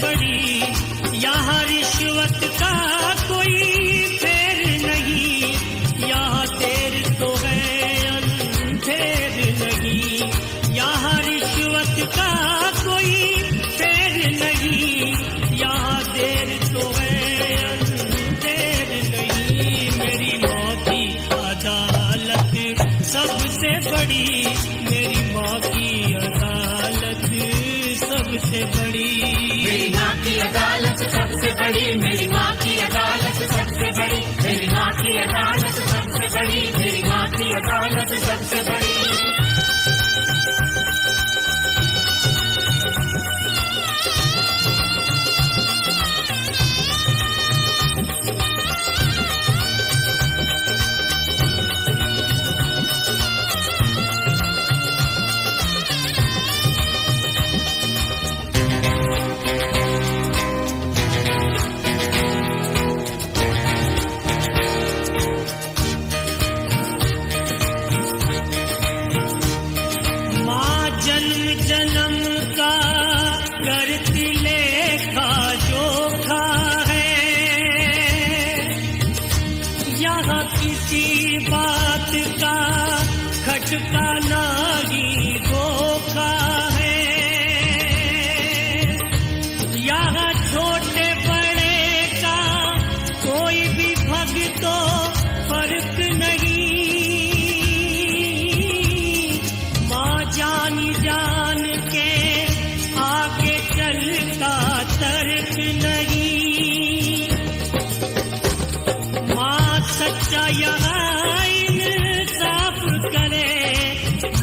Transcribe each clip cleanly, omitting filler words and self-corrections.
बड़ी, यहाँ रिश्वत का कोई फेर नहीं, यहाँ देर तो है अंधेर नहीं, यहाँ रिश्वत का कोई फेर नहीं, यहाँ देर तो है अंधेर नहीं। मेरी माँ की अदालत सबसे बड़ी, मेरी माँ की अदालत सबसे बड़ी, मेरी माँ की अदालत सबसे बड़ी, मेरी माँ की अदालत सबसे बड़ी, मेरी माँ की अदालत सबसे बड़ी, मेरी माँ की अदालत सबसे बड़ी। का नाही धोखा है, यहाँ छोटे बड़े का कोई भी भगतो फर्क नहीं, माँ जान जान के आगे चलता तर्क नहीं, माँ सच्चा यहाँ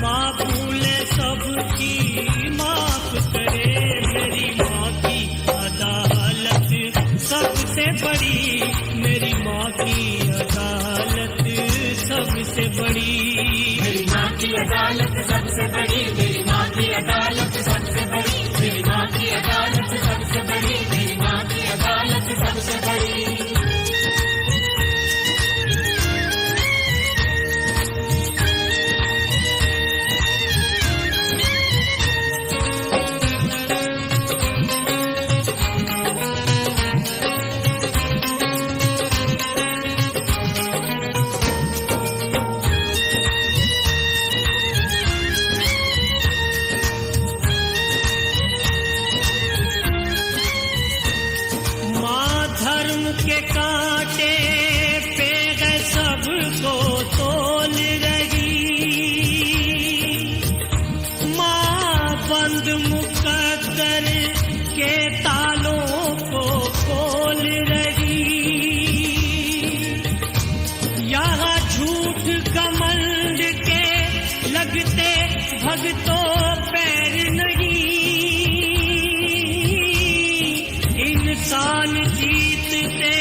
माँ भूले सबकी माफ करे, मेरी माँ की अदालत सबसे बड़ी, मेरी माँ की अदालत सबसे बड़ी, मेरी माँ की अदालत सबसे बड़ी, मेरी माँ की अदालत सबसे बड़ी, मेरी माँ की अदालत सबसे बड़ी, मेरी माँ की अदालत सबसे बड़ी। के कांटे पे है सबको तोल रही, माँ बंद मुकद्दर के तालों को खोल रही, यहाँ झूठ घमंड के लगते भगतों पैर नहीं, इंसान जीतते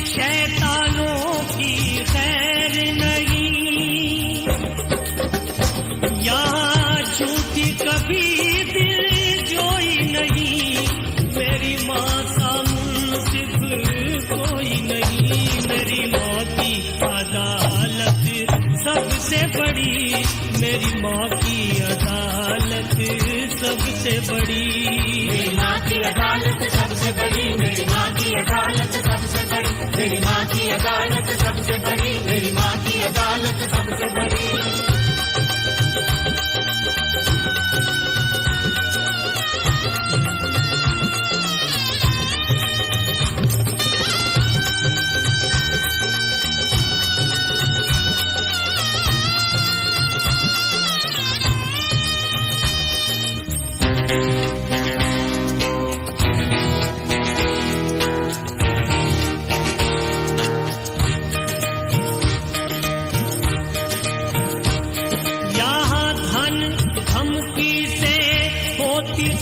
शैतानों की खैर नहीं, यहाँ झूठी कभी दिल जोई नहीं, मेरी माँ सा मुंसिफ कोई नहीं, मेरी माँ की अदालत सबसे बड़ी, मेरी माँ की अदालत सबसे बड़ी, मेरी माँ की अदालत सबसे बड़ी, मेरी माँ की अदालत सबसे बड़ी, मेरी माँ की अदालत सबसे बड़ी, मेरी माँ की अदालत सबसे बड़ी।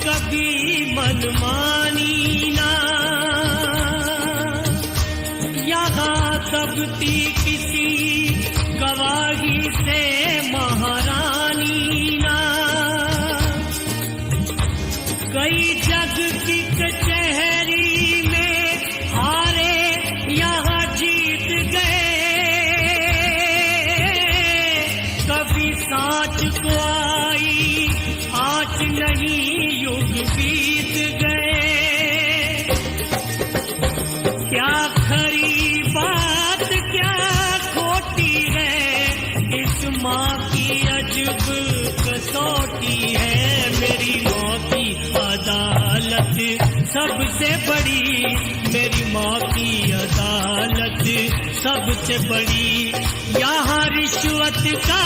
कभी मनमानी ना, यहाँ दबती किसी गवाही से महारानी ना, कई जग की कचहरी में हारे यहाँ जीत गए, कभी सांच को आई आँच नहीं युग बीत गए, अदालत सबसे बड़ी, मेरी माँ की अदालत सबसे बड़ी। यहाँ रिश्वत का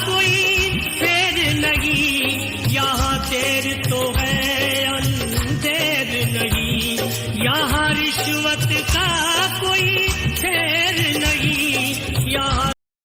कोई